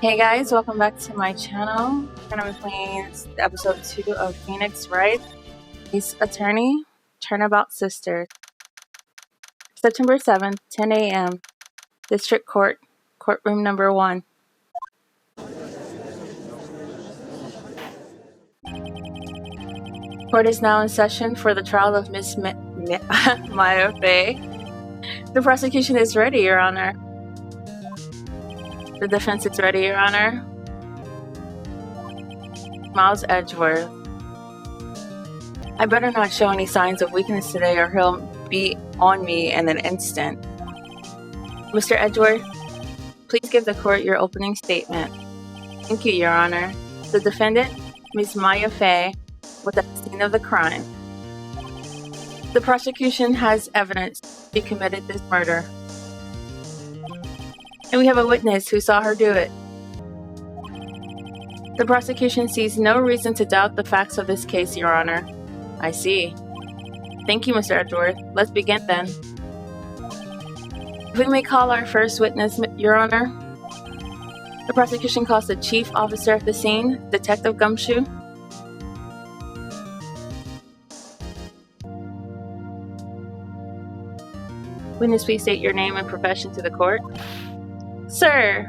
Hey guys, welcome back to my channel. We're gonna be playing episode 2 of Phoenix Wright, Ace Attorney, Turnabout Sisters. September 7th, 10 a.m. District Court, Courtroom number 1. Court is now in session for the trial of Miss Maya Fey. The prosecution is ready, Your Honor. The defense is ready, Your Honor. Miles Edgeworth. I better not show any signs of weakness today or he'll be on me in an instant. Mr. Edgeworth, please give the court your opening statement. Thank you, Your Honor. The defendant, Ms. Maya Fey, was at the scene of the crime. The prosecution has evidence she committed this murder. And we have a witness who saw her do it. The prosecution sees no reason to doubt the facts of this case, Your Honor. I see. Thank you, Mr. Edgeworth. Let's begin then. If we may call our first witness, Your Honor. The prosecution calls the chief officer at the scene, Detective Gumshoe. Witness, please state your name and profession to the court. Sir,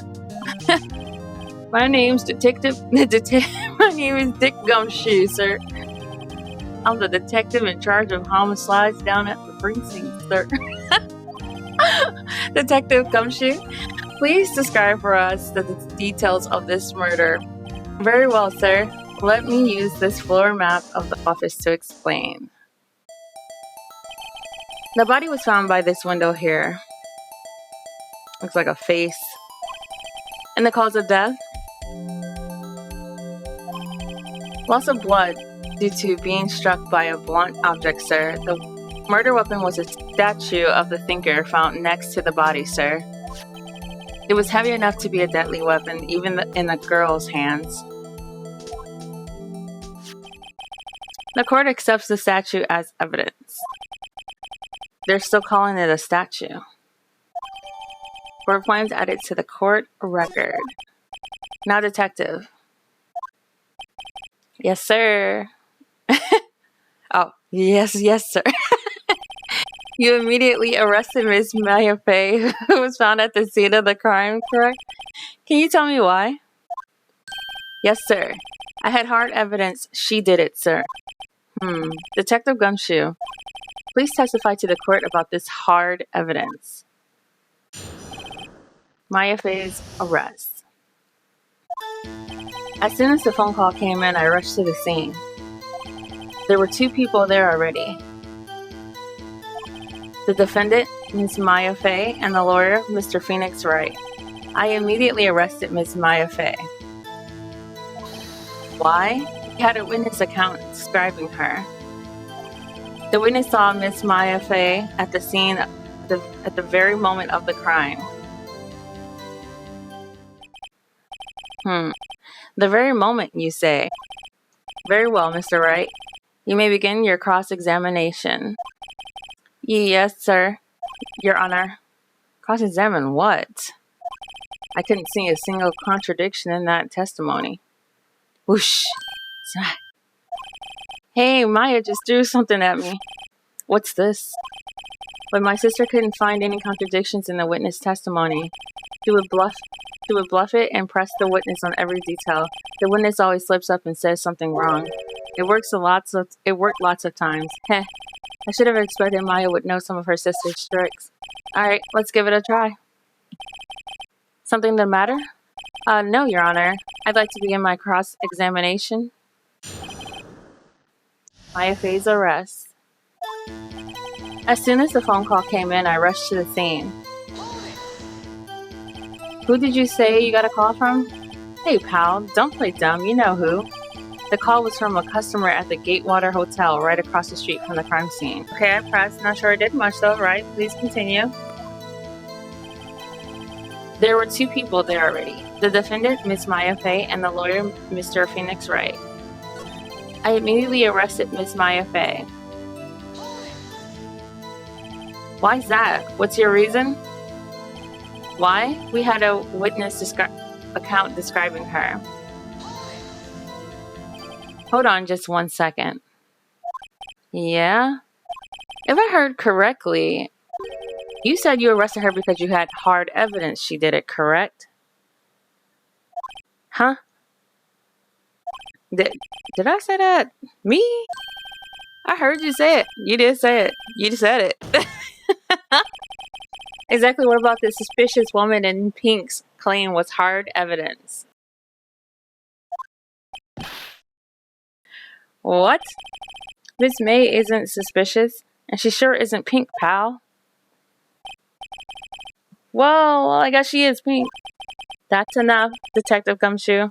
my name's My name is Dick Gumshoe, sir. I'm the detective in charge of homicides down at the precinct, sir. Detective Gumshoe, please describe for us the details of this murder. Very well, sir. Let me use this floor map of the office to explain. The body was found by this window here. Looks like a face. And the cause of death? Loss of blood due to being struck by a blunt object, sir. The murder weapon was a statue of the thinker found next to the body, sir. It was heavy enough to be a deadly weapon, even in the girl's hands. The court accepts the statue as evidence. They're still calling it a statue. Court plans added to the court record. Now, detective. Yes, sir. Oh, yes, sir. You immediately arrested Miss Maya Fey, who was found at the scene of the crime, correct? Can you tell me why? Yes, sir. I had hard evidence she did it, sir. Detective Gumshoe, please testify to the court about this hard evidence. Maya Fey's arrest. As soon as the phone call came in, I rushed to the scene. There were 2 people there already. The defendant, Ms. Maya Fey, and the lawyer, Mr. Phoenix Wright. I immediately arrested Ms. Maya Fey. Why? We had a witness account describing her. The witness saw Ms. Maya Fey at the scene at the very moment of the crime. The very moment, you say? Very well, Mr. Wright. You may begin your cross-examination. Yes, sir. Your Honor. Cross-examine what? I couldn't see a single contradiction in that testimony. Whoosh. Hey, Maya just threw something at me. What's this? But my sister couldn't find any contradictions in the witness testimony. She would bluff it and press the witness on every detail. The witness always slips up and says something wrong. It worked lots of times. Heh. I should have expected Maya would know some of her sister's tricks. Alright, let's give it a try. Something the matter? No, Your Honor. I'd like to begin my cross-examination. Maya Fey's arrest. As soon as the phone call came in, I rushed to the scene. Who did you say you got a call from? Hey, pal, don't play dumb. You know who. The call was from a customer at the Gatewater Hotel right across the street from the crime scene. Okay, I pressed. Not sure I did much though, right? Please continue. There were 2 people there already. The defendant, Ms. Maya Fey, and the lawyer, Mr. Phoenix Wright. I immediately arrested Ms. Maya Fey. Why's that? What's your reason? Why? We had a witness account describing her. Hold on just 1 second. Yeah? If I heard correctly, you said you arrested her because you had hard evidence she did it, correct? Huh? Did I say that? Me? I heard you say it. You did say it. You said it. Exactly what about the suspicious woman in pink's claim was hard evidence? What? Miss May isn't suspicious, and she sure isn't pink, pal. Well, I guess she is pink. That's enough, Detective Gumshoe.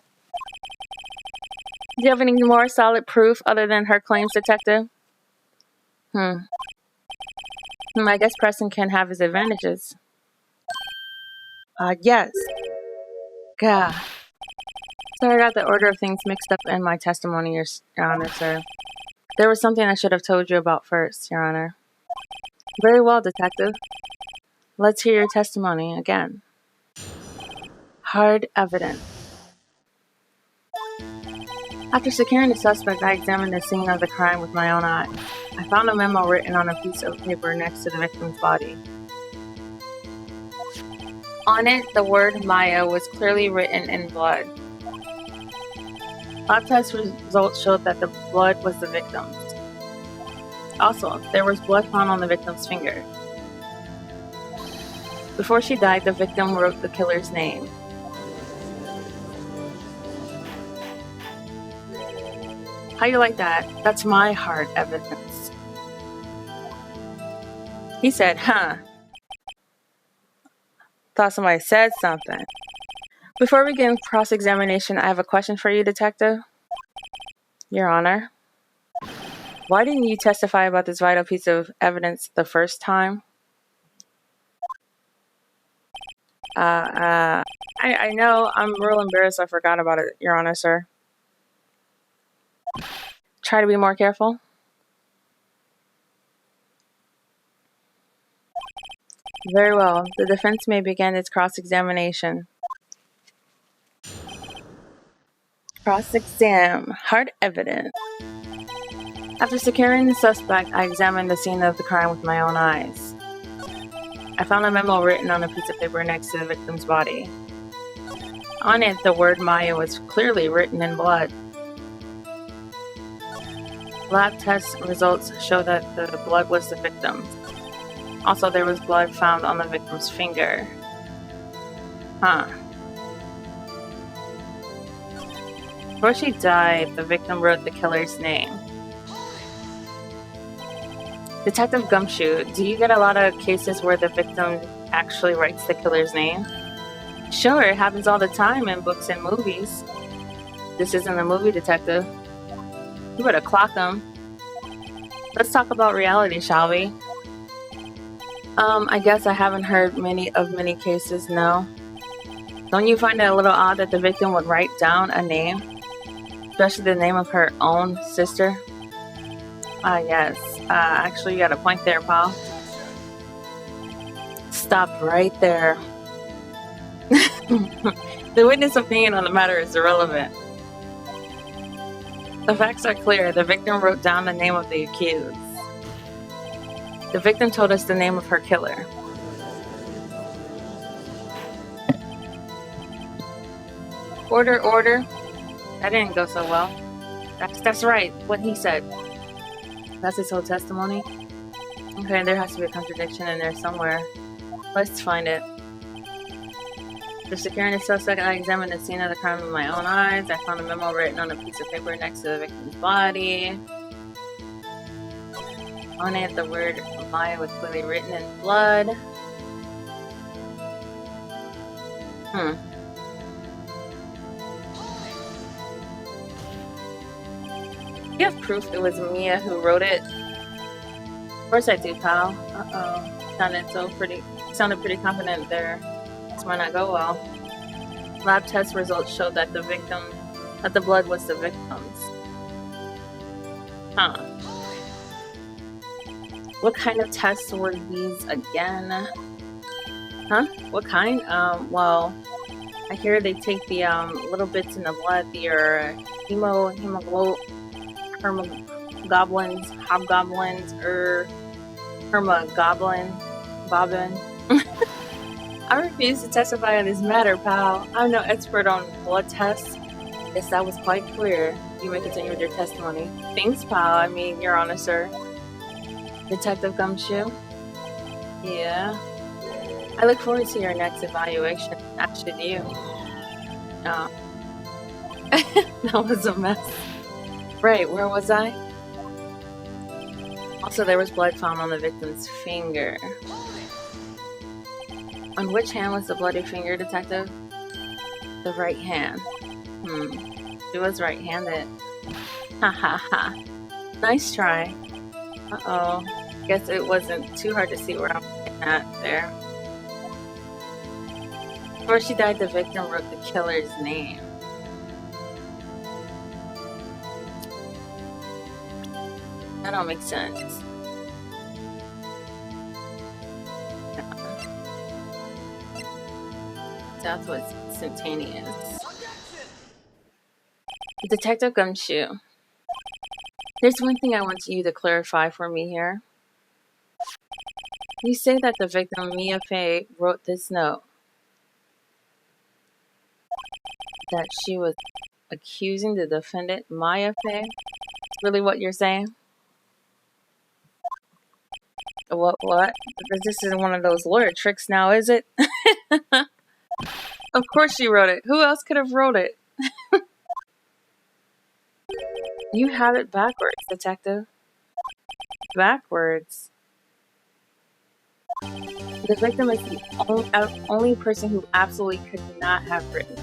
Do you have any more solid proof other than her claims, Detective? I guess Preston can have his advantages. Yes. Gah. Sorry, I got the order of things mixed up in my testimony, Your Honor, sir. There was something I should have told you about first, Your Honor. Very well, Detective. Let's hear your testimony again. Hard evidence. After securing the suspect, I examined the scene of the crime with my own eyes. I found a memo written on a piece of paper next to the victim's body. On it, the word Maya was clearly written in blood. Lab test results showed that the blood was the victim's. Also, there was blood found on the victim's finger. Before she died, the victim wrote the killer's name. How you like that? That's my hard evidence. He said, huh? Thought somebody said something. Before we begin cross-examination, I have a question for you, Detective. Your Honor. Why didn't you testify about this vital piece of evidence the first time? I know. I'm real embarrassed I forgot about it, Your Honor, sir. Try to be more careful. Very well. The defense may begin its cross-examination. Cross-exam. Hard evidence. After securing the suspect, I examined the scene of the crime with my own eyes. I found a memo written on a piece of paper next to the victim's body. On it, the word Maya was clearly written in blood. Lab test results show that the blood was the victim's. Also, there was blood found on the victim's finger. Huh. Before she died, the victim wrote the killer's name. Detective Gumshoe, do you get a lot of cases where the victim actually writes the killer's name? Sure, it happens all the time in books and movies. This isn't a movie, Detective. You better clock them. Let's talk about reality, shall we? I guess I haven't heard many cases, no. Don't you find it a little odd that the victim would write down a name? Especially the name of her own sister? Yes. Actually, you got a point there, pal. Stop right there. The witness' opinion on the matter is irrelevant. The facts are clear. The victim wrote down the name of the accused. The victim told us the name of her killer. Order, order. That didn't go so well. That's right, what he said. That's his whole testimony? Okay, there has to be a contradiction in there somewhere. Let's find it. After securing the suspect, I examined the scene of the crime with my own eyes. I found a memo written on a piece of paper next to the victim's body. On it, the word Maya was clearly written in blood. You have proof it was Mia who wrote it? Of course I do, pal. Sounded pretty confident there. This might not go well. Lab test results showed that the blood was the victim's. Huh. What kind of tests were these again? Huh? What kind? Well, I hear they take the little bits in the blood, the hermogoblins, hobgoblins, or hermogoblin, bobbin. I refuse to testify on this matter, pal. I'm no expert on blood tests. Yes, that was quite clear. You may continue with your testimony. Thanks, pal. I mean, Your Honor, sir. Detective Gumshoe? Yeah. I look forward to your next evaluation. As should you. Oh. That was a mess. Right, where was I? Also, there was blood found on the victim's finger. On which hand was the bloody finger, Detective? The right hand. She was right-handed. Ha ha ha. Nice try. Uh-oh. Guess it wasn't too hard to see where I'm at there. Before she died, the victim wrote the killer's name. That don't make sense. Death was instantaneous. Detective Gumshoe. There's one thing I want you to clarify for me here. You say that the victim, Mia Fey, wrote this note. That she was accusing the defendant, Maya Fey? Really what you're saying? What? This isn't one of those lawyer tricks now, is it? Of course she wrote it. Who else could have wrote it? You have it backwards, Detective. Backwards? The victim is the only person who absolutely could not have written.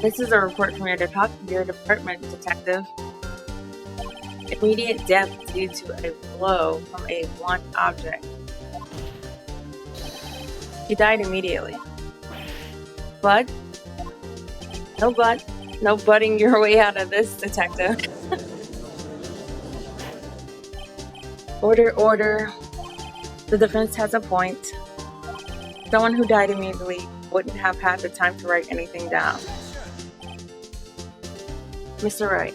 This is a report from your department, Detective. Immediate death due to a blow from a blunt object. She died immediately. But? No but. No butting your way out of this, Detective. Order. The defense has a point. Someone who died immediately wouldn't have had the time to write anything down. Mr. Wright,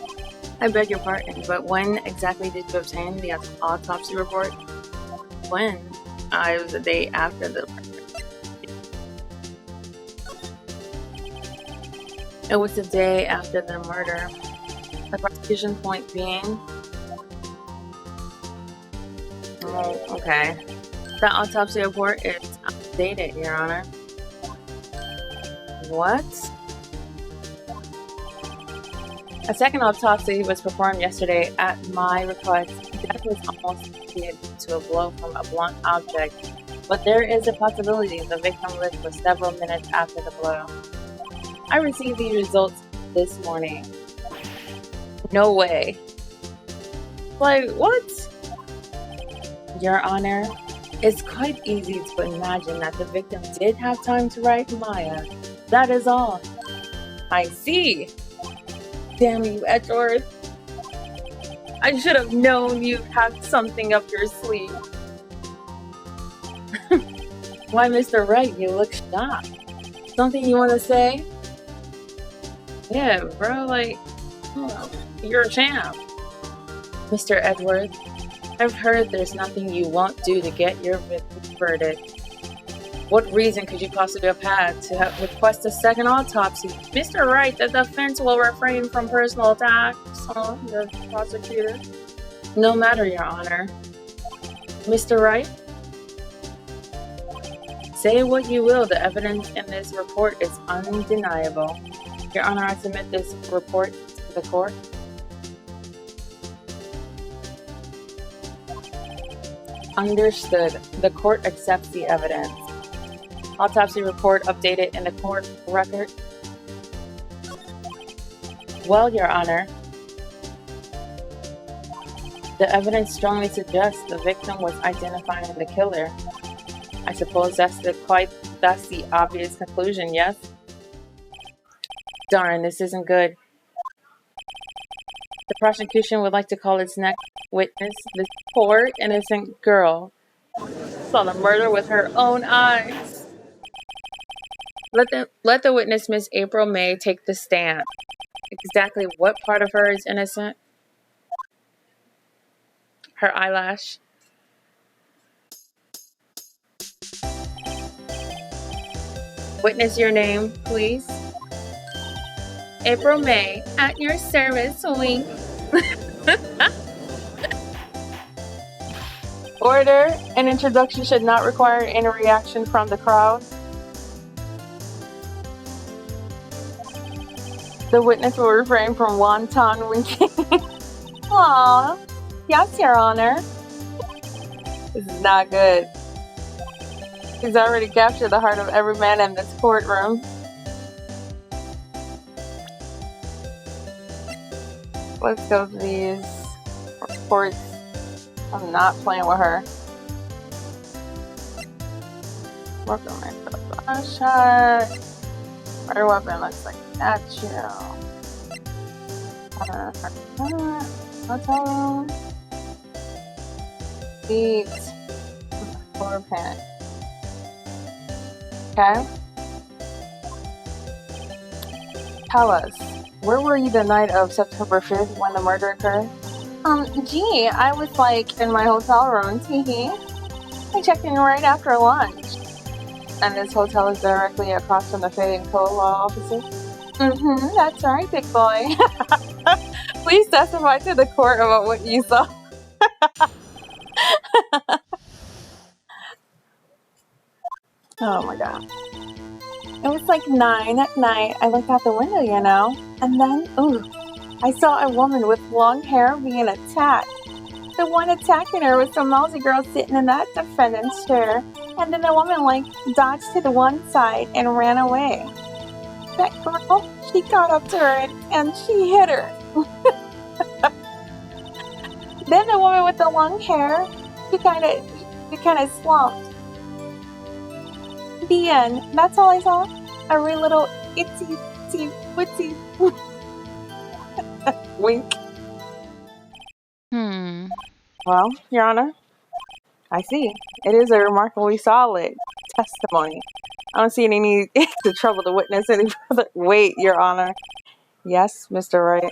I beg your pardon, but when exactly did you obtain the autopsy report? When? It was the day after the murder. It was the day after the murder. The prosecution point being... Oh, okay. The autopsy report is outdated, Your Honor. What? A second autopsy was performed yesterday at my request. Death was almost due to a blow from a blunt object, but there is a possibility the victim lived for several minutes after the blow. I received the results this morning. No way. Like, what? Your Honor, it's quite easy to imagine that the victim did have time to write Maya. That is all. I see. Damn you, Edgeworth. I should have known you'd have something up your sleeve. Why, Mr. Wright, you look shocked. Something you want to say? Yeah, bro, like, you're a champ. Mr. Edgeworth, I've heard there's nothing you won't do to get your verdict. What reason could you possibly have had to request a second autopsy? Mr. Wright, the defense will refrain from personal attacks on the prosecutor. No matter, Your Honor. Mr. Wright? Say what you will, the evidence in this report is undeniable. Your Honor, I submit this report to the court. Understood. The court accepts the evidence. Autopsy report updated in the court record. Well, Your Honor, the evidence strongly suggests the victim was identifying the killer. I suppose that's the obvious conclusion, yes? Darn, this isn't good. The prosecution would like to call its next witness, this poor, innocent girl. Saw the murder with her own eyes. Let the witness, Miss April May, take the stand. Exactly what part of her is innocent? Her eyelash. Witness, your name, please. April May, at your service, wink. Order. An introduction should not require any reaction from the crowd. The witness will refrain from wanton winking. Aw. Yes, Your Honor. This is not good. He's already captured the heart of every man in this courtroom. Let's go to these reports. I'm not playing with her. Welcome my shot. Murder weapon looks like that. Hotel room. Feet. Floor pan. Okay. Tell us, where were you the night of September 5th when the murder occurred? Gee, I was like in my hotel room, teehee. I checked in right after lunch. And this hotel is directly across from the Fayette Co. law offices? Mm-hmm, that's right, big boy. Please testify to the court about what you saw. Oh my god. It was like 9 at night. I looked out the window, you know. And then, ooh, I saw a woman with long hair being attacked. The one attacking her was some mousy girl sitting in that defendant's chair. And then the woman, like, dodged to the one side and ran away. That girl, she got up to her and she hit her. Then the woman with the long hair, she kind of slumped. The end. That's all I saw. A real little itsy witsy wink. Well, Your Honor, I see. It is a remarkably solid testimony. I don't see any need to trouble the witness any further. Wait, Your Honor. Yes, Mr. Wright.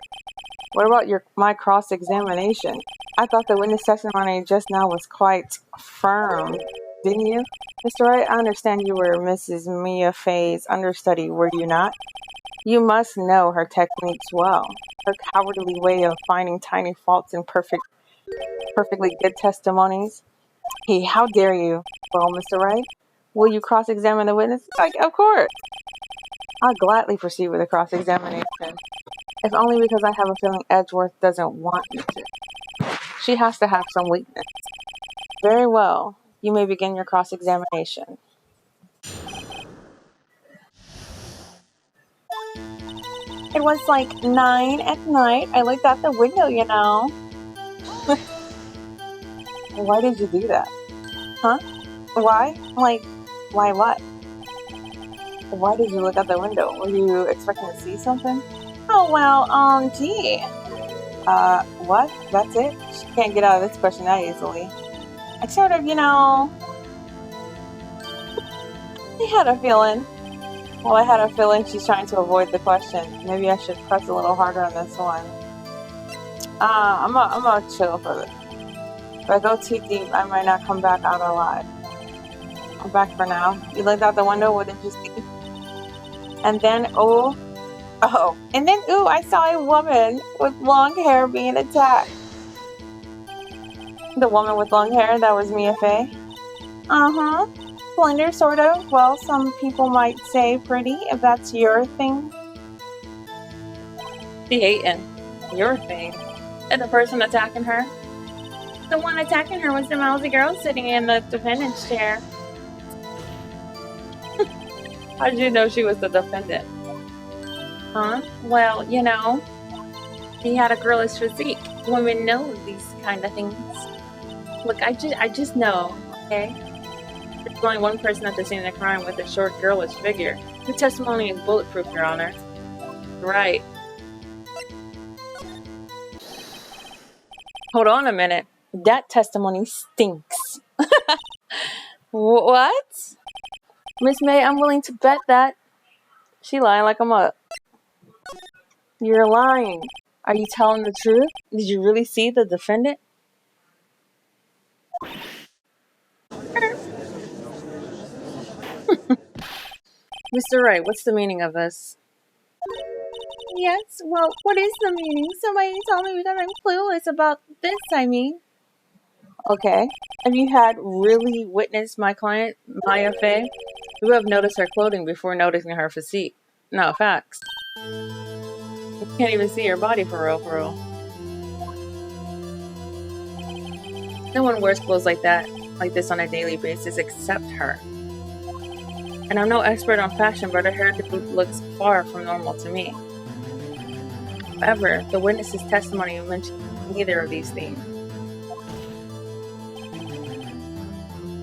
What about my cross-examination? I thought the witness testimony just now was quite firm, didn't you? Mr. Wright, I understand you were Mrs. Mia Fay's understudy, were you not? You must know her techniques well. Her cowardly way of finding tiny faults in perfectly good testimonies. Hey, how dare you? Well, Mr. Wright, will you cross-examine the witness? Like, of course. I'll gladly proceed with the cross-examination. If only because I have a feeling Edgeworth doesn't want me to. She has to have some weakness. Very well. You may begin your cross-examination. It was like 9 at night. I looked out the window, you know. Why did you do that? Huh? Why? Like, why what? Why did you look out the window? Were you expecting to see something? Oh, well, gee. What? That's it? She can't get out of this question that easily. I sort of, you know, I had a feeling. Well, I had a feeling she's trying to avoid the question. Maybe I should press a little harder on this one. I'm gonna chill for this. If I go too deep, I might not come back out alive. I'm back for now. You looked out the window, what did you see? And then, and then, I saw a woman with long hair being attacked. The woman with long hair, that was Mia Fay? Uh-huh. Slender, sort of. Well, some people might say pretty, if that's your thing. She hating. Your thing. And the person attacking her? The one attacking her was the mousy girl sitting in the defendant's chair. How did you know she was the defendant? Huh? Well, you know, he had a girlish physique. Women know these kind of things. Look, I just know, okay? There's only one person at the scene of the crime with a short, girlish figure. The testimony is bulletproof, Your Honor. Right. Hold on a minute. That testimony stinks. What? Miss May, I'm willing to bet that She lying like a mug. You're lying. Are you telling the truth? Did you really see the defendant? Mr. Wright, what's the meaning of this? Yes, well, what is the meaning? Somebody tell me because I'm clueless about this, I mean. Okay. If you had really witnessed my client, Maya Fey, you would have noticed her clothing before noticing her physique. No, facts. You can't even see her body for real, for real. No one wears clothes like this on a daily basis except her. And I'm no expert on fashion, but her hair looks far from normal to me. However, the witness's testimony mentioned neither of these things.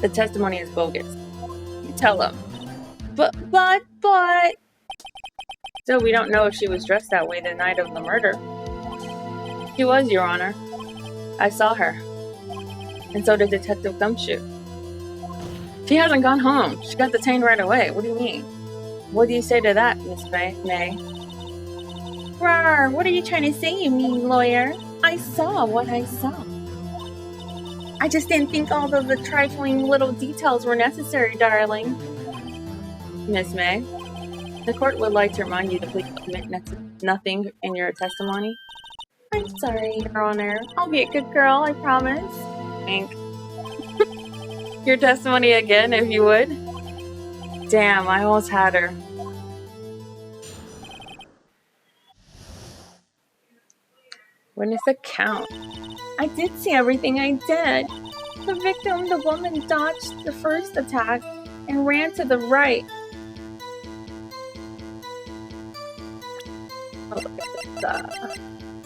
The testimony is bogus. You tell him. But. Still, we don't know if she was dressed that way the night of the murder. She was, Your Honor. I saw her. And so did Detective Gumshoe. She hasn't gone home. She got detained right away. What do you mean? What do you say to that, Miss May? Rawr, what are you trying to say, you mean lawyer? I saw what I saw. I just didn't think all of the trifling little details were necessary, darling. Miss May, the court would like to remind you to please admit nothing in your testimony. I'm sorry, Your Honor. I'll be a good girl, I promise. Wink. Your testimony again, if you would. Damn, I almost had her. Witness account. I did see everything, I did. The victim, the woman, dodged the first attack and ran to the right.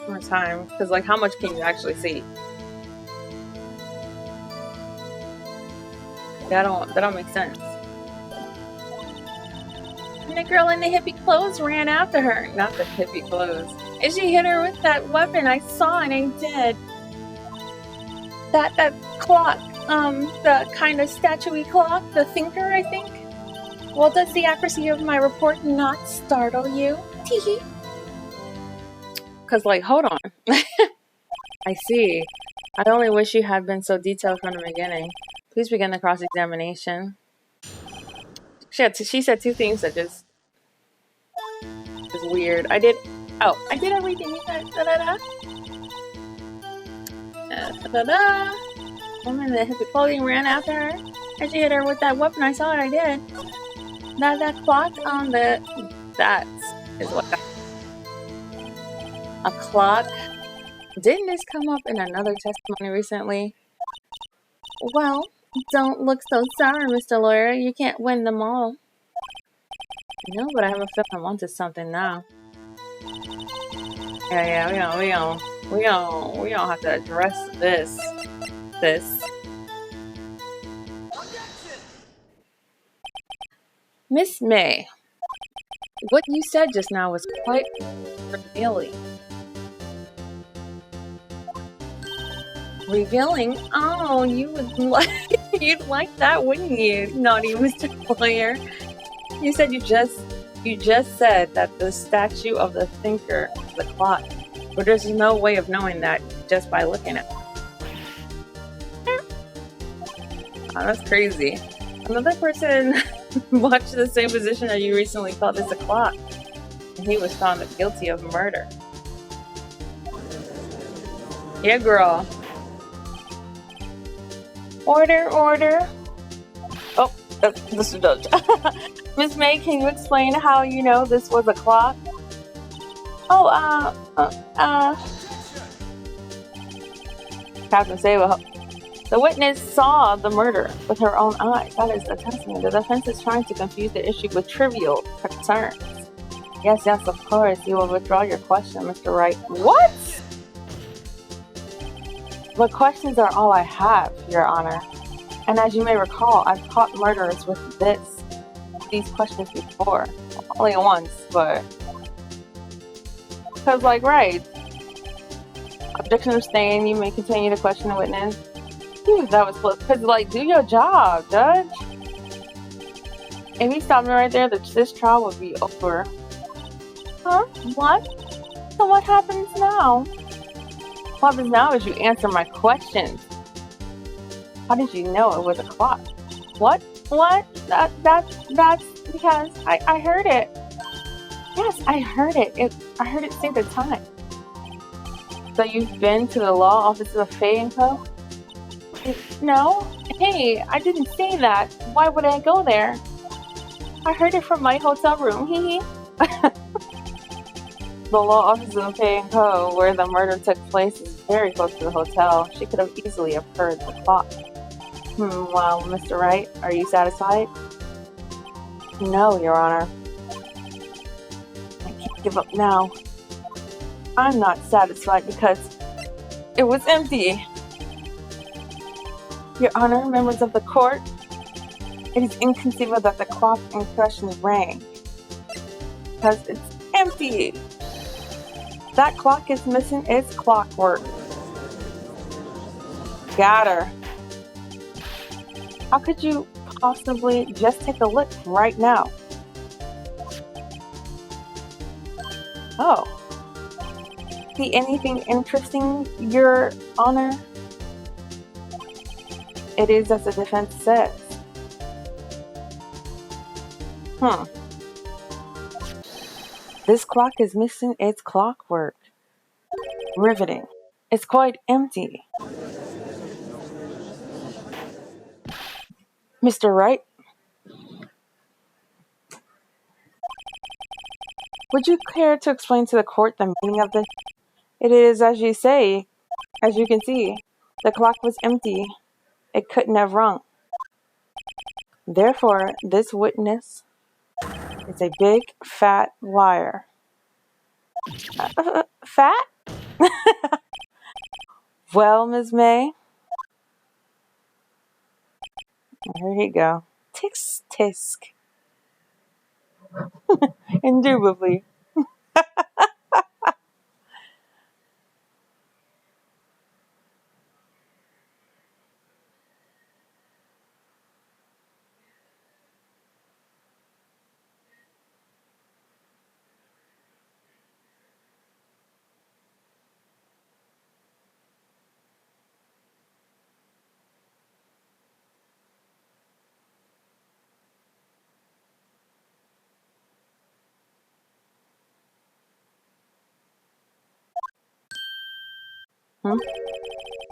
More time, because like, how much can you actually see? That don't make sense. And the girl in the hippie clothes ran after her. Not the hippie clothes. And she hit her with that weapon. I saw and I did. That clock, the kind of statue-y clock, the thinker, I think. Well, does the accuracy of my report not startle you? Teehee. Cause like, hold on. I see. I only wish you had been so detailed from the beginning. Please begin the cross-examination. She said two things that just is weird. I did everything you said. Woman in the hippie clothing ran after her, and she hit her with that weapon. I saw it. I did. That clock on that is what. A clock. Didn't this come up in another testimony recently? Well, don't look so sour, Mr. Lawyer. You can't win them all. No, but I have a feeling I'm onto something now. Yeah, we don't have to address this. Miss May, what you said just now was quite revealing. Revealing? Oh, you'd like that, wouldn't you, naughty Mr. Lawyer? You said you just said that the statue of the thinker is the clock, but there's no way of knowing that just by looking at it. Oh, that's crazy. Another person watched the same position that you recently called this a clock, and he was found guilty of murder. Yeah, girl. Order. Oh, that's Mr. Judge. Miss May, can you explain how you know this was a clock? Captain Sable. The witness saw the murder with her own eyes. That is the testimony. The defense is trying to confuse the issue with trivial concerns. Yes, of course. You will withdraw your question, Mr. Wright. What? But questions are all I have, Your Honor. And as you may recall, I've caught murderers with these questions before. Only once, but... Because, like, right. Objection abstained. You may continue to question the witness. That was close. Because, like, do your job, Judge. If he stopped me right there, this trial would be over. Huh? What? So what happens now? What happens now is you answer my questions. How did you know it was a clock? What? What? That's because I heard it. Yes, I heard it. I heard it say the time. So you've been to the law offices of Faye & Co.? No. Hey, I didn't say that. Why would I go there? I heard it from my hotel room. Hee hee. The law offices of Faye & Co., where the murder took place, is very close to the hotel. She could have easily have heard the clock. Well, Mr. Wright, are you satisfied? No, Your Honor. I can't give up now. I'm not satisfied because it was empty. Your Honor, members of the court, it is inconceivable that the clock in question rang because it's empty. That clock is missing its clockwork. Got her. How could you possibly just take a look right now? Oh. See anything interesting, Your Honor? It is as the defense says. This clock is missing its clockwork. Riveting. It's quite empty. Mr. Wright? Would you care to explain to the court the meaning of this? It is as you say. As you can see, the clock was empty. It couldn't have rung. Therefore, this witness is a big, fat liar. Fat? Well, Ms. May. Here you go. Tisk, tisk. Indubitably.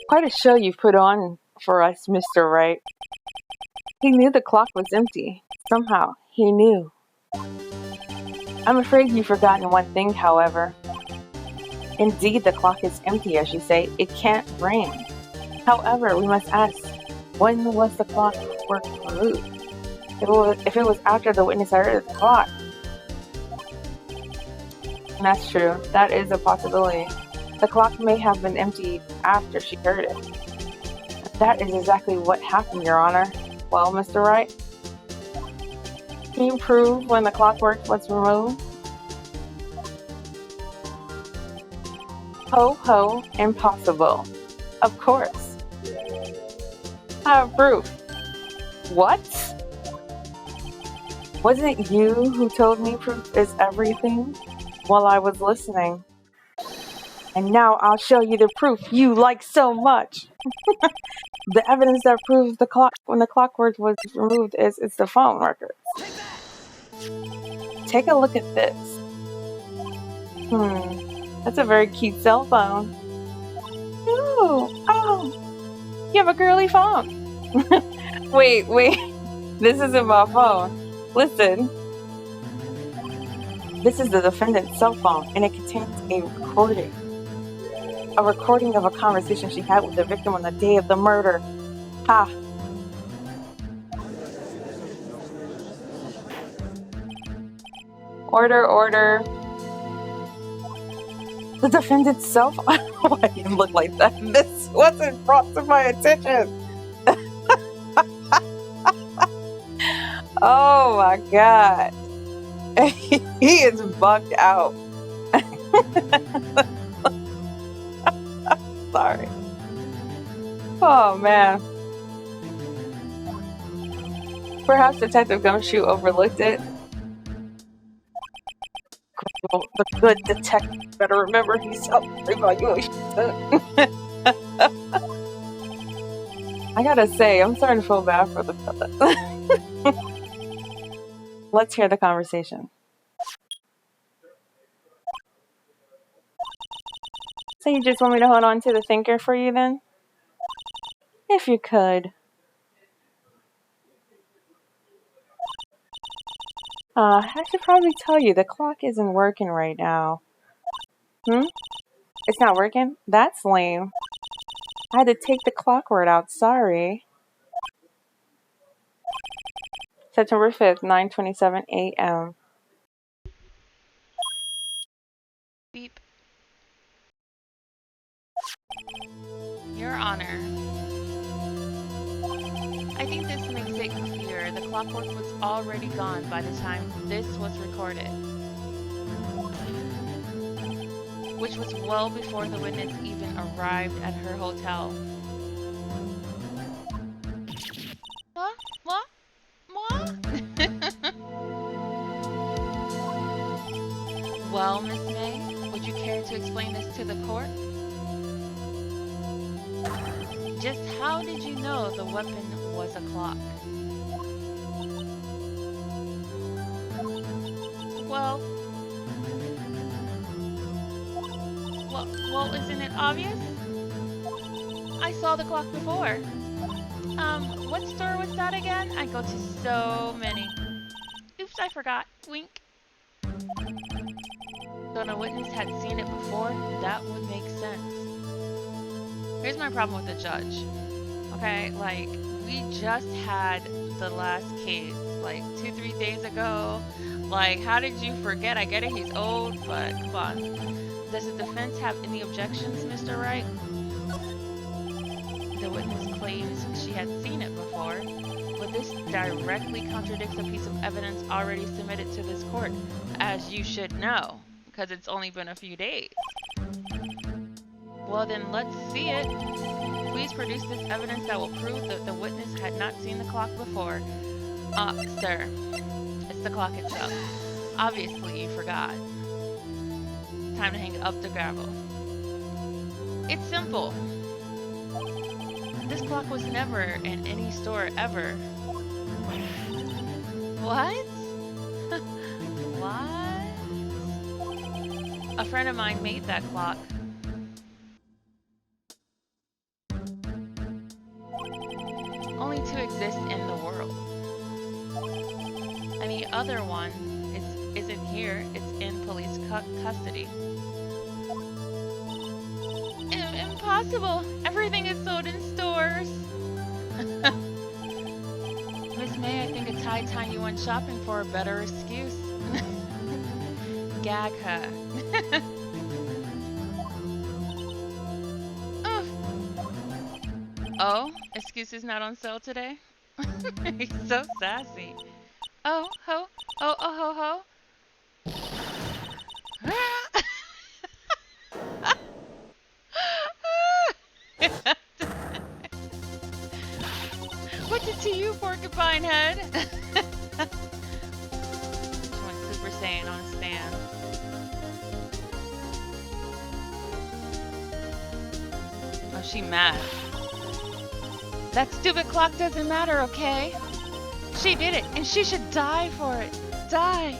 Quite a show you've put on for us, Mr. Wright. He knew the clock was empty. Somehow, he knew. I'm afraid you've forgotten one thing, however. Indeed, the clock is empty, as you say. It can't ring. However, we must ask, when was the clockwork removed? If it was after the witness heard the clock. That's true. That is a possibility. The clock may have been empty after she heard it. That is exactly what happened, Your Honor. Well, Mr. Wright, can you prove when the clockwork was removed? Ho, ho, impossible. Of course. I have proof. What? Wasn't it you who told me proof is everything while I was listening? And now I'll show you the proof you like so much. The evidence that proves the clock when the clockwork was removed is it's the phone records. Take a look at this. That's a very cute cell phone. Ooh, oh, you have a girly phone. Wait, this isn't my phone. Listen. This is the defendant's cell phone, and it contains a recording. A recording of a conversation she had with the victim on the day of the murder. Ha. Order. The defendant's cell phone. Why do you look like that? This wasn't brought to my attention. Oh my God. He is bugged out. Sorry. Oh man. Perhaps Detective Gumshoe overlooked it. Well, the good detective better remember he's self-evaluation. I gotta say, I'm starting to feel bad for the fella. Let's hear the conversation. So you just want me to hold on to the thinker for you then? If you could. I should probably tell you, the clock isn't working right now. It's not working? That's lame. I had to take the clock word out, sorry. September 5th, 9:27 a.m. Beep. Your Honor, I think this makes it clear the clockwork was already gone by the time this was recorded, which was well before the witness even arrived at her hotel. What? Well, Miss May, would you care to explain this to the court? Just how did you know the weapon was a clock? Well, isn't it obvious? I saw the clock before. What store was that again? I go to so many. Oops, I forgot. Wink. So the witness had seen it before? That would make sense. Here's my problem with the judge. Okay, like, we just had the last case, like, 2-3 days ago. Like, how did you forget? I get it, he's old, but come on. Does the defense have any objections, Mr. Wright? The witness claims she had seen it before, but this directly contradicts a piece of evidence already submitted to this court, as you should know, because it's only been a few days. Well then, let's see it. Please produce this evidence that will prove that the witness had not seen the clock before. Sir, it's the clock itself. Obviously you forgot. Time to hang up the gravel. It's simple. This clock was never in any store ever. What? What? A friend of mine made that clock. Only to exist in the world. Any other one isn't here, it's in police custody. Impossible! Everything is sold in stores! Miss May, I think it's high time you went shopping for a better excuse. Gag her. Oh, excuses not on sale today? He's so sassy. Oh, ho, oh, ho, ho. What's it to you, porcupine head? She went Super Saiyan on a stand. Oh, she mad. That stupid clock doesn't matter, okay? She did it, and she should die for it. Die!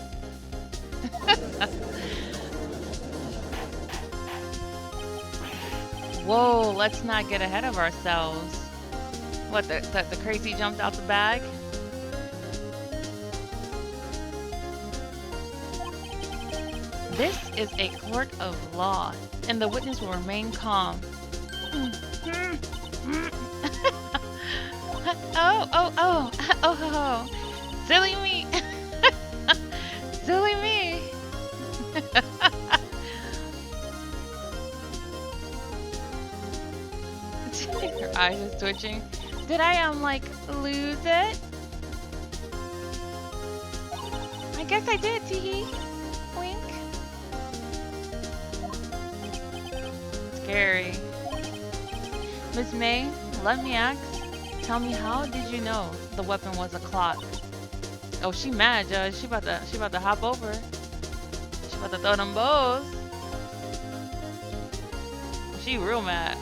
Whoa, let's not get ahead of ourselves. What, the crazy jumped out the bag? This is a court of law, and the witness will remain calm. Oh, silly me. Silly me. Her eyes is twitching. Did I, like, lose it? I guess I did, teehee. Wink. Scary. Miss May, let me ask. Tell me, how did you know the weapon was a clock? Oh, she mad, Judge. She about to hop over. She about to throw them bows. She real mad.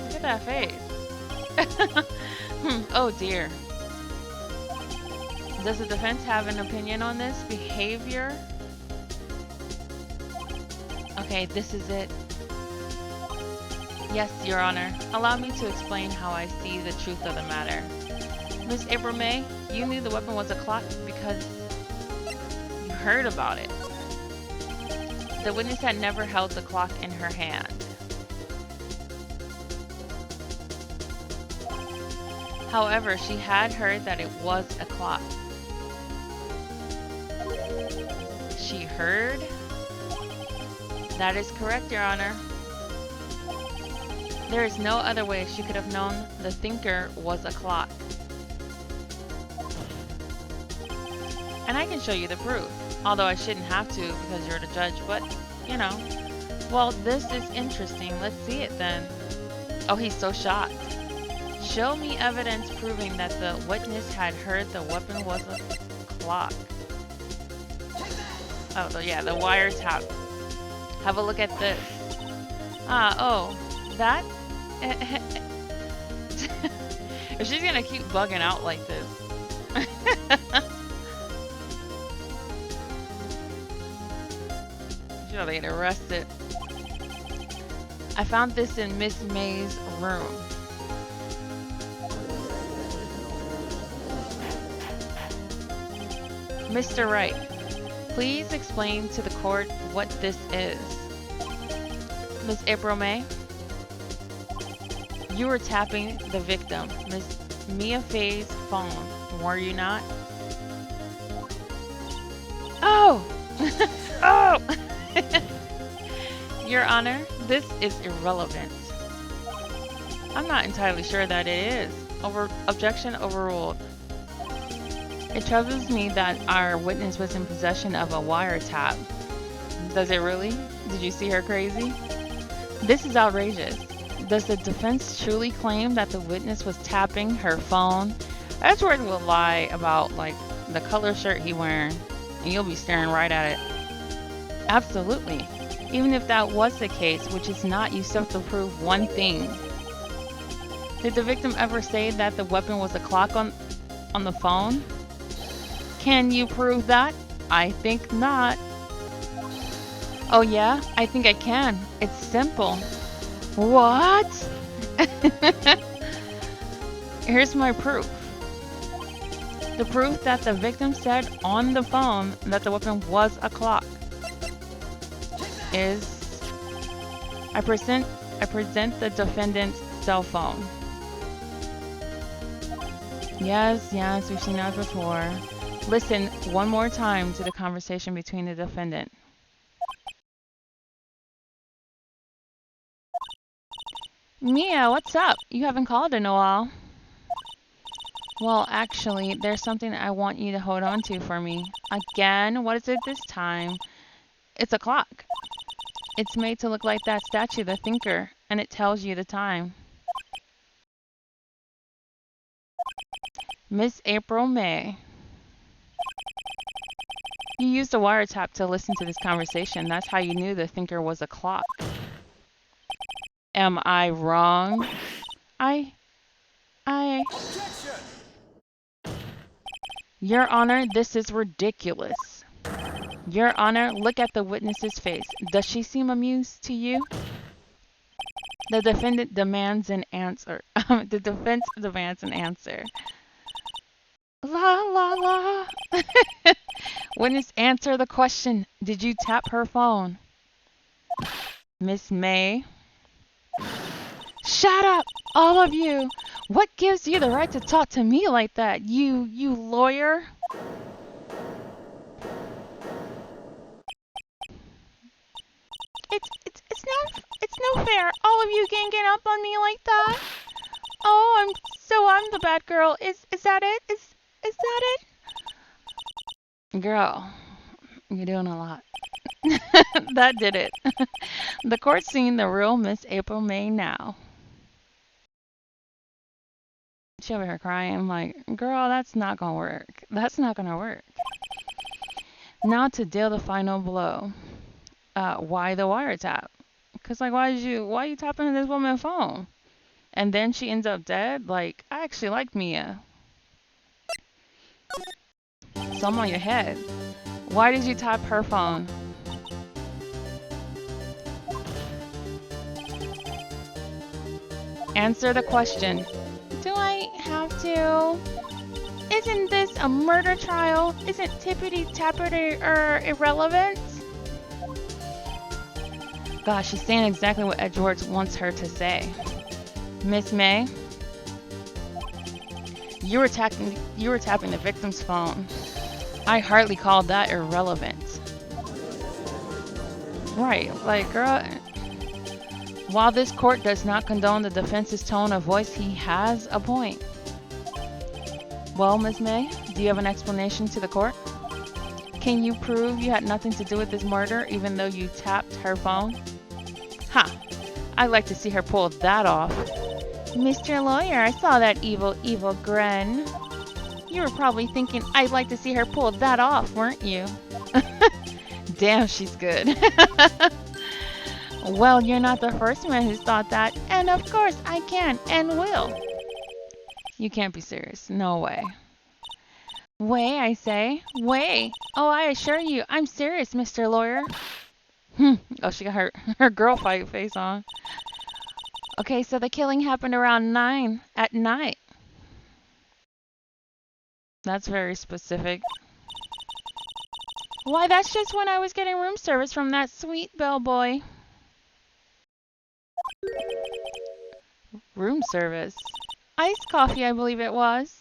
Look at that face. Oh dear. Does the defense have an opinion on this behavior? Okay, this is it. Yes, Your Honor. Allow me to explain how I see the truth of the matter. Miss April May, you knew the weapon was a clock because you heard about it. The witness had never held the clock in her hand. However, she had heard that it was a clock. She heard? That is correct, Your Honor. There is no other way she could have known the thinker was a clock. And I can show you the proof, although I shouldn't have to because you're the judge, but, you know. Well, this is interesting. Let's see it then. Oh, he's so shocked. Show me evidence proving that the witness had heard the weapon was a clock. Oh, yeah, the wiretap. Have a look at this. Oh, that? If she's gonna keep bugging out like this. She's gonna get arrested. I found this in Miss May's room. Mr. Wright, please explain to the court what this is. Miss April May, you were tapping the victim, Miss Mia Faye's phone, were you not? Oh! Oh! Your Honor, this is irrelevant. I'm not entirely sure that it is. Objection overruled. It troubles me that our witness was in possession of a wiretap. Does it really? Did you see her crazy? This is outrageous. Does the defense truly claim that the witness was tapping her phone? Edgeworth will lie about, like, the color shirt he wearing, and you'll be staring right at it. Absolutely. Even if that was the case, which is not, you still have to prove one thing. Did the victim ever say that the weapon was a clock on the phone? Can you prove that? I think not. Oh yeah? I think I can. It's simple. What? Here's my proof. The proof that the victim said on the phone that the weapon was a clock is I present the defendant's cell phone. Yes, we've seen that before. Listen one more time to the conversation between the defendant. Mia, what's up? You haven't called in a while. Well, actually, there's something I want you to hold on to for me. Again? What is it this time? It's a clock. It's made to look like that statue, the thinker, and it tells you the time. Miss April May. You used a wiretap to listen to this conversation. That's how you knew the thinker was a clock. Am I wrong? Your Honor, this is ridiculous. Your Honor, look at the witness's face. Does she seem amused to you? The defendant demands an answer. The defense demands an answer. La la la. Witness, answer the question. Did you tap her phone? Miss May. Shut up, all of you. What gives you the right to talk to me like that, you lawyer? It's no fair. All of you ganging up on me like that. Oh, I'm the bad girl. Is that it? Is that it? Girl, you're doing a lot. That did it. The court's seeing the real Miss April May now. She over here crying. I'm like, girl, that's not gonna work. That's not gonna work. Now to deal the final blow. Why the wiretap? Cause like, why you tapping into this woman's phone? And then she ends up dead. Like, I actually like Mia, so I'm on your head. Why did you tap her phone? Answer the question. Do I have to? Isn't this a murder trial? Isn't tippity tappity irrelevant? Gosh, she's saying exactly what Edgeworth wants her to say. Miss May, you were tapping the victim's phone. I hardly call that irrelevant. Right, like, girl, while this court does not condone the defense's tone of voice, he has a point. Well, Ms. May, do you have an explanation to the court? Can you prove you had nothing to do with this murder, even though you tapped her phone? Ha! I'd like to see her pull that off. Mr. Lawyer, I saw that evil, evil grin. You were probably thinking I'd like to see her pull that off, weren't you? Damn, she's good. Well, you're not the first man who's thought that, and of course I can and will. You can't be serious. No way. Way, I say. Way. Oh, I assure you, I'm serious, Mr. Lawyer. Oh, she got her girl fight face on. Okay, so the killing happened around 9 at night. That's very specific. Why, that's just when I was getting room service from that sweet bellboy. Room service? Iced coffee, I believe it was.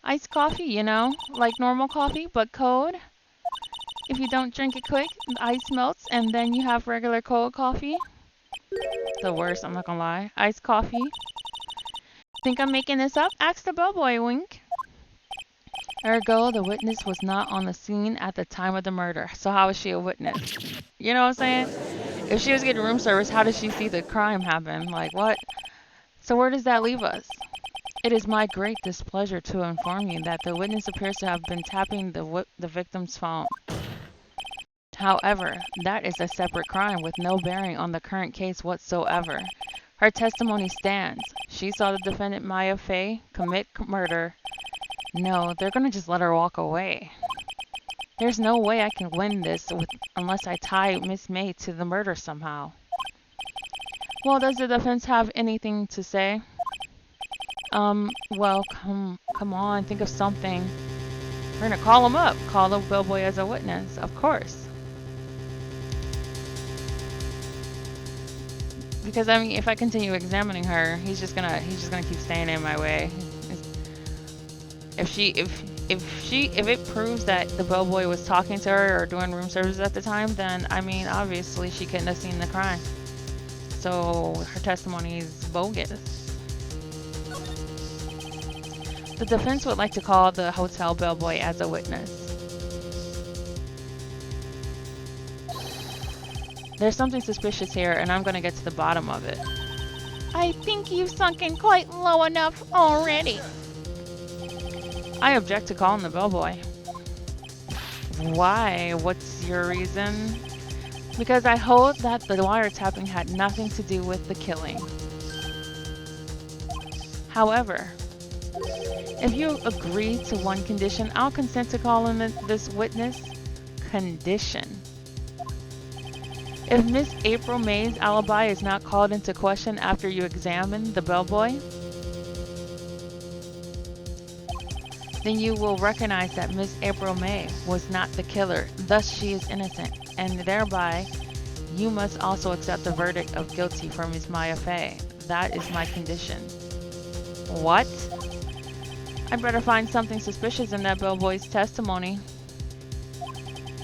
Iced coffee, you know, like normal coffee, but cold. If you don't drink it quick, the ice melts, and then you have regular cold coffee. The worst, I'm not gonna lie. Iced coffee. Think I'm making this up? Ask the bellboy, wink. Ergo, the witness was not on the scene at the time of the murder. So how is she a witness? You know what I'm saying? If she was getting room service, how did she see the crime happen? Like, what? So where does that leave us? It is my great displeasure to inform you that the witness appears to have been tapping the victim's phone. However, that is a separate crime with no bearing on the current case whatsoever. Her testimony stands. She saw the defendant Maya Fey commit murder. No, they're gonna just let her walk away. There's no way I can win this unless I tie Miss May to the murder somehow. Well, does the defense have anything to say? Well, come on, think of something. We're gonna call him up. Call the bellboy as a witness, of course. Because I mean, if I continue examining her, he's just gonna keep staying in my way. If it proves that the bellboy was talking to her or doing room service at the time, then I mean, obviously she couldn't have seen the crime. So her testimony is bogus. The defense would like to call the hotel bellboy as a witness. There's something suspicious here, and I'm going to get to the bottom of it. I think you've sunken quite low enough already. I object to calling the bellboy. Why? What's your reason? Because I hold that the wiretapping had nothing to do with the killing. However, if you agree to one condition, I'll consent to call in this witness. Condition. If Miss April May's alibi is not called into question after you examine the bellboy, then you will recognize that Miss April May was not the killer, thus she is innocent, and thereby you must also accept the verdict of guilty for Miss Maya Fey. That is my condition. What? I better find something suspicious in that bellboy's testimony.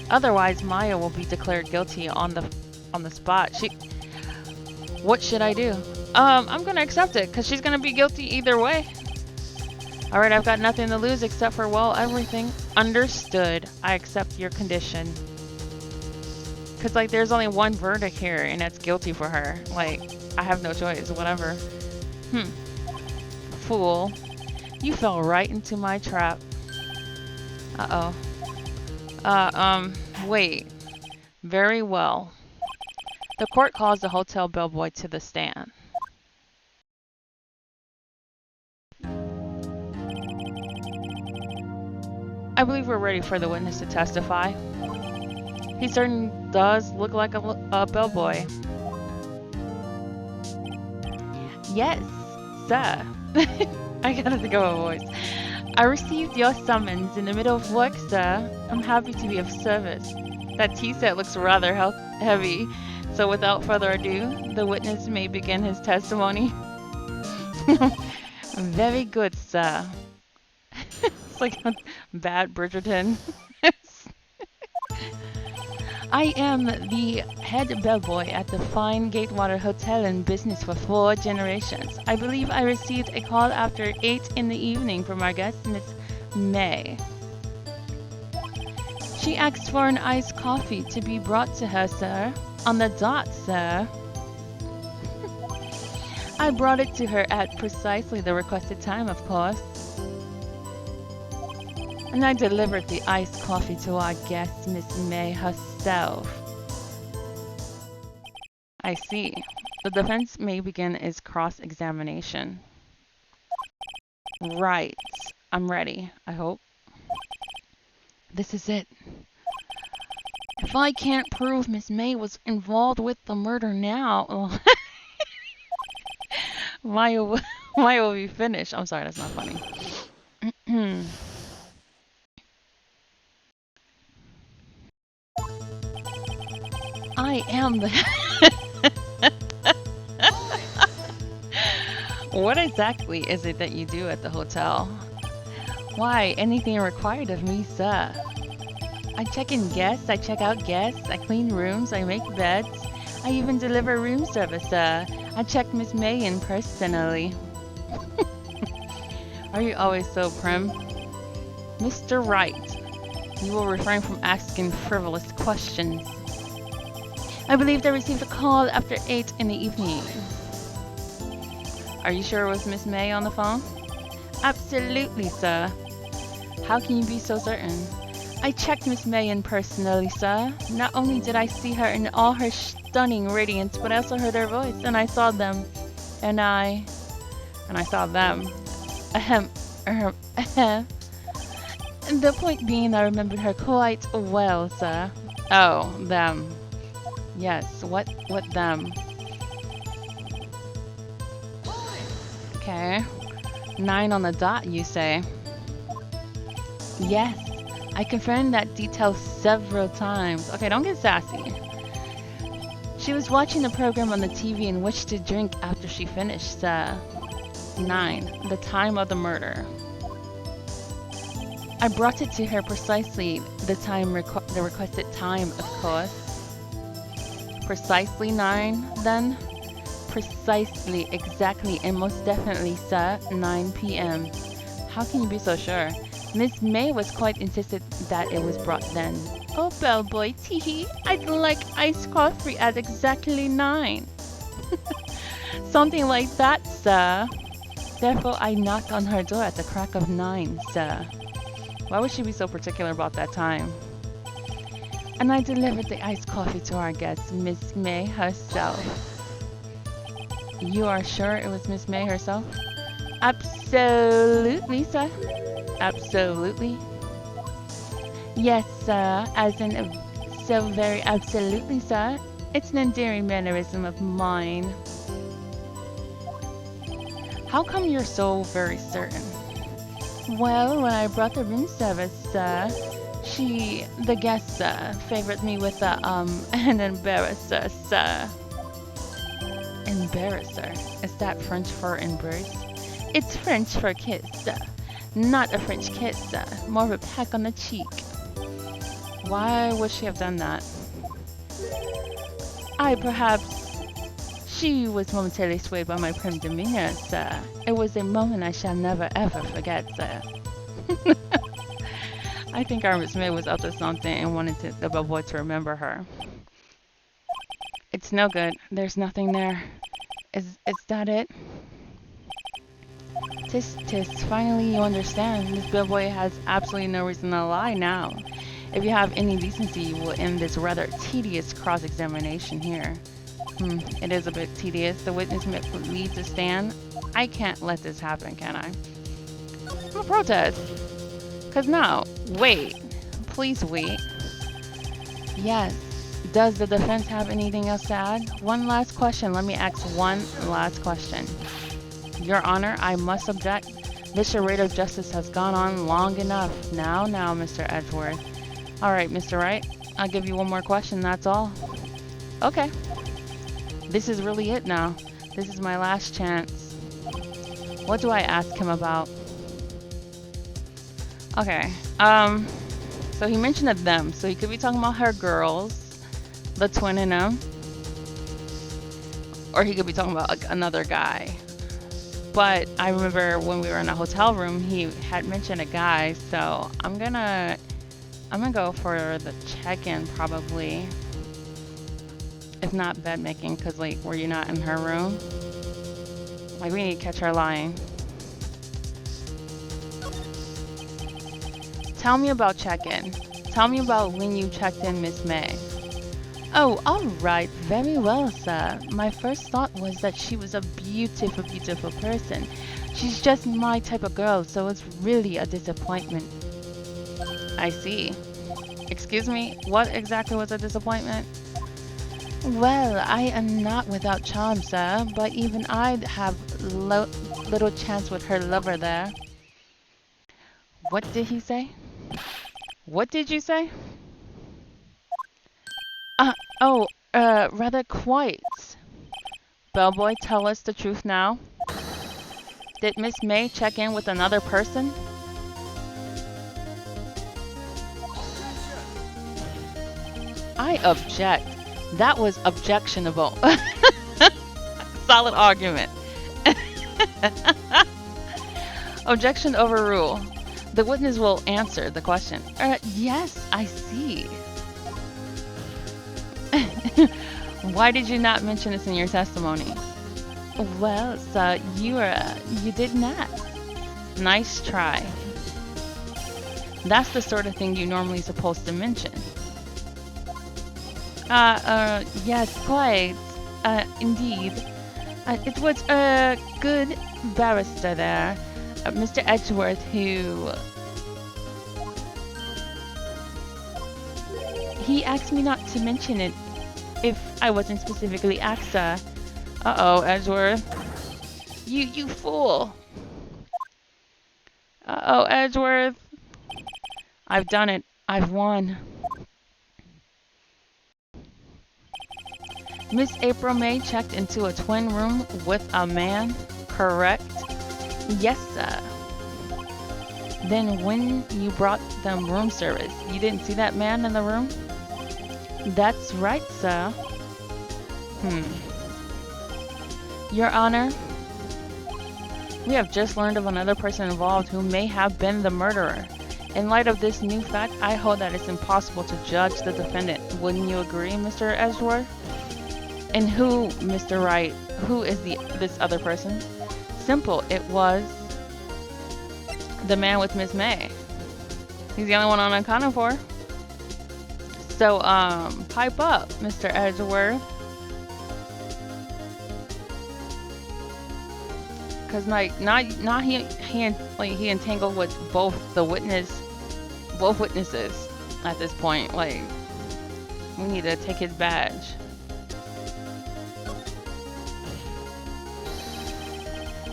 Otherwise, Maya will be declared guilty on the spot. What should I do? I'm gonna accept it, because she's gonna be guilty either way. Alright, I've got nothing to lose except for, well, everything. Understood. I accept your condition. Because, like, there's only one verdict here, and that's guilty for her. Like, I have no choice, whatever. Fool. You fell right into my trap. Uh-oh. Wait. Very well. The court calls the hotel bellboy to the stand. I believe we're ready for the witness to testify. He certainly does look like a bellboy. Yes, sir. I gotta think of a voice. I received your summons in the middle of work, sir. I'm happy to be of service. That tea set looks rather heavy, so without further ado, the witness may begin his testimony. Very good, sir. It's like a bad Bridgerton. I am the head bellboy at the fine Gatewater Hotel in business for 4 generations. I believe I received a call after 8 in the evening from our guest, Miss May. She asked for an iced coffee to be brought to her, sir. On the dot, sir. I brought it to her at precisely the requested time, of course. And I delivered the iced coffee to our guest, Miss May herself. I see. The defense may begin its cross-examination. Right. I'm ready, I hope. This is it. If I can't prove Miss May was involved with the murder now... why will we finish? I'm sorry, that's not funny. I am the... What exactly is it that you do at the hotel? Why, anything required of me, sir. I check in guests, I check out guests, I clean rooms, I make beds. I even deliver room service, sir. I checked Miss May in personally. Are you always so prim? Mr. Wright, you will refrain from asking frivolous questions. I believe I received a call after 8 in the evening. Are you sure it was Miss May on the phone? Absolutely, sir. How can you be so certain? I checked Miss May in personally, sir. Not only did I see her in all her stunning radiance, but I also heard her voice, and I saw them. And I saw them. Ahem. Ahem. The point being, I remembered her quite well, sir. Oh, them. Yes, what them? Okay. 9 on the dot, you say? Yes, I confirmed that detail several times. Okay, don't get sassy. She was watching the program on the TV and wished to drink after she finished, 9, the time of the murder. I brought it to her precisely the requested time, of course. Precisely 9, then? Precisely, exactly, and most definitely, sir, 9 p.m. How can you be so sure? Miss May was quite insistent that it was brought then. Oh, bellboy, teehee, I'd like iced coffee at exactly 9. Something like that, sir. Therefore, I knocked on her door at the crack of 9, sir. Why would she be so particular about that time? And I delivered the iced coffee to our guest, Miss May herself. You are sure it was Miss May herself? Absolutely, sir. Absolutely. Yes, sir. As in, so very absolutely, sir. It's an endearing mannerism of mine. How come you're so very certain? Well, when I brought the room service, sir, the guest, sir, favored me with an embarrasser, sir. Embarrasser? Is that French for embrace? It's French for kiss, sir. Not a French kiss, sir. More of a peck on the cheek. Why would she have done that? She was momentarily swayed by my prim demeanor, sir. It was a moment I shall never ever forget, sir. I think our Miss May was up to something and wanted the bellboy to remember her. It's no good. There's nothing there. Is that it? Tis, finally you understand. This bellboy has absolutely no reason to lie now. If you have any decency, you will end this rather tedious cross-examination here. It is a bit tedious. The witness needs to stand. I can't let this happen, can I? I'm gonna protest. Cause no, wait. Please wait. Yes. Does the defense have anything else to add? One last question. Let me ask one last question. Your Honor, I must object. This charade of justice has gone on long enough. Now, Mr. Edgeworth. All right, Mr. Wright. I'll give you one more question, that's all. Okay. This is really it now. This is my last chance. What do I ask him about? Okay. So he mentioned of them. So he could be talking about her girls, the twin in them. Or he could be talking about like, another guy. But I remember when we were in a hotel room, he had mentioned a guy. So I'm gonna go for the check-in probably. If not bed making, because like, were you not in her room? Like, we need to catch her lying. Tell me about check-in. Tell me about when you checked in Miss May. Oh, all right. Very well, sir. My first thought was that she was a beautiful, beautiful person. She's just my type of girl, so it's really a disappointment. I see. Excuse me, what exactly was a disappointment? Well, I am not without charm, sir, but even I'd have little chance with her lover there. What did he say? What did you say? Rather quite. Bellboy, tell us the truth now. Did Miss May check in with another person? I object. That was objectionable. Solid argument. Objection overruled. The witness will answer the question. Yes, I see. Why did you not mention this in your testimony? Well, sir, you did not. Nice try. That's the sort of thing you're normally supposed to mention. Yes, quite. Indeed. It was a good barrister there, Mr. Edgeworth, who... He asked me not to mention it if I wasn't specifically asked, sir. Uh-oh, Edgeworth. You fool. Uh-oh, Edgeworth. I've done it. I've won. Miss April May checked into a twin room with a man, correct? Yes, sir. Then when you brought them room service, you didn't see that man in the room? That's right, sir. Your Honor, we have just learned of another person involved who may have been the murderer. In light of this new fact, I hold that it's impossible to judge the defendant. Wouldn't you agree, Mr. Edgeworth? And who, Mr. Wright, who is this other person? Simple, it was the man with Miss May. He's the only one unaccounted for. So, pipe up, Mr. Edgeworth. Cause like, not he entangled with both witnesses at this point. Like, we need to take his badge.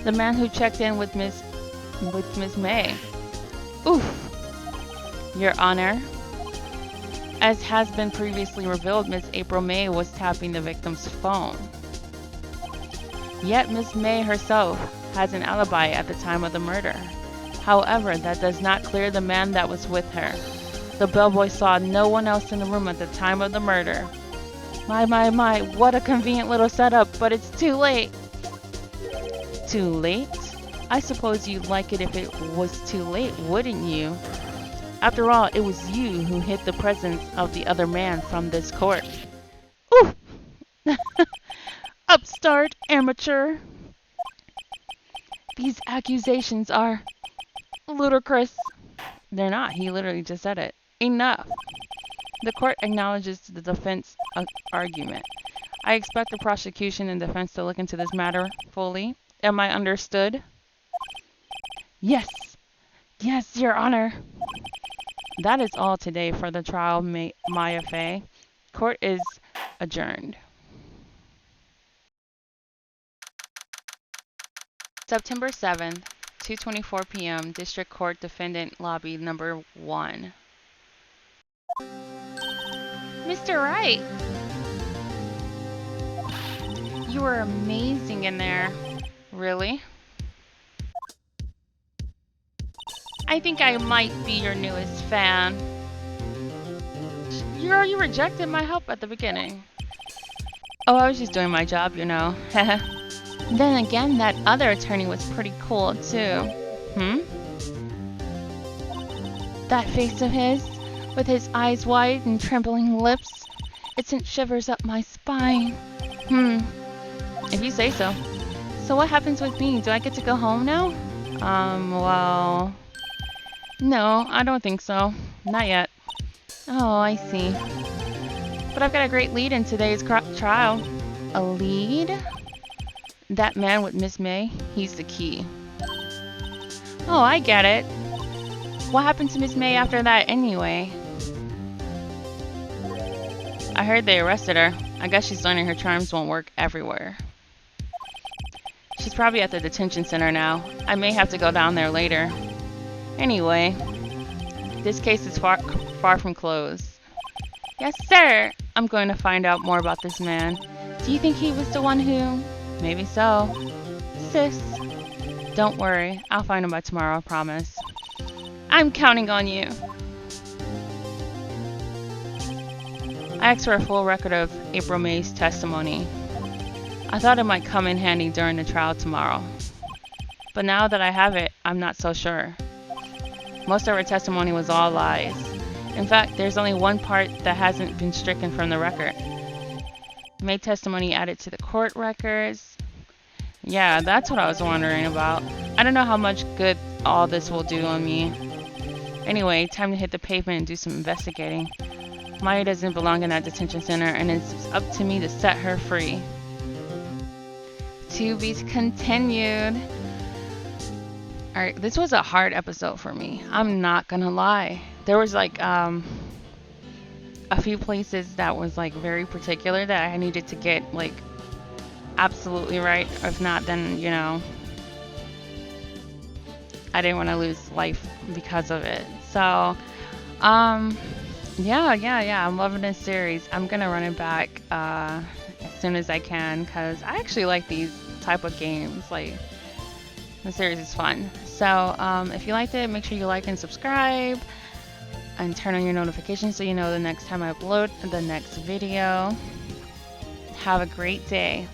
The man who checked in with Miss May. Oof. Your Honor, as has been previously revealed, Miss April May was tapping the victim's phone. Yet Miss May herself has an alibi at the time of the murder. However, that does not clear the man that was with her. The bellboy saw no one else in the room at the time of the murder. My, what a convenient little setup, but it's too late. Too late? I suppose you'd like it if it was too late, wouldn't you? After all, it was you who hid the presence of the other man from this court. Ooh! Upstart, amateur! These accusations are ludicrous. They're not. He literally just said it. Enough. The court acknowledges the defense argument. I expect the prosecution and defense to look into this matter fully. Am I understood? Yes. Yes, Your Honor. That is all today for the trial, Maya Fey. Court is adjourned. September 7th, 2:24 p.m. District Court Defendant Lobby Number 1. Mr. Wright, you were amazing in there. Really? I think I might be your newest fan. You rejected my help at the beginning. Oh, I was just doing my job, you know. Then again, that other attorney was pretty cool, too. That face of his, with his eyes wide and trembling lips, it sent shivers up my spine. If you say so. So what happens with me? Do I get to go home now? Well... No, I don't think so. Not yet. Oh, I see. But I've got a great lead in today's trial. A lead? That man with Miss May, he's the key. Oh, I get it. What happened to Miss May after that anyway? I heard they arrested her. I guess she's learning her charms won't work everywhere. She's probably at the detention center now. I may have to go down there later. Anyway, this case is far from closed. Yes, sir! I'm going to find out more about this man. Do you think he was the one who... Maybe so. Sis. Don't worry. I'll find him by tomorrow, I promise. I'm counting on you. I asked for a full record of April May's testimony. I thought it might come in handy during the trial tomorrow. But now that I have it, I'm not so sure. Most of her testimony was all lies. In fact, there's only one part that hasn't been stricken from the record. May testimony added to the court records. Yeah, that's what I was wondering about. I don't know how much good all this will do on me. Anyway, time to hit the pavement and do some investigating. Maya doesn't belong in that detention center, and it's up to me to set her free. To be continued. Alright, this was a hard episode for me. I'm not gonna lie. There was like a few places that was like very particular that I needed to get like absolutely right. If not, then you know, I didn't want to lose life because of it. So yeah, I'm loving this series. I'm gonna run it back as soon as I can, because I actually like these type of games. Like, the series is fun. So if you liked it, make sure you like and subscribe and turn on your notifications so you know the next time I upload the next video. Have a great day.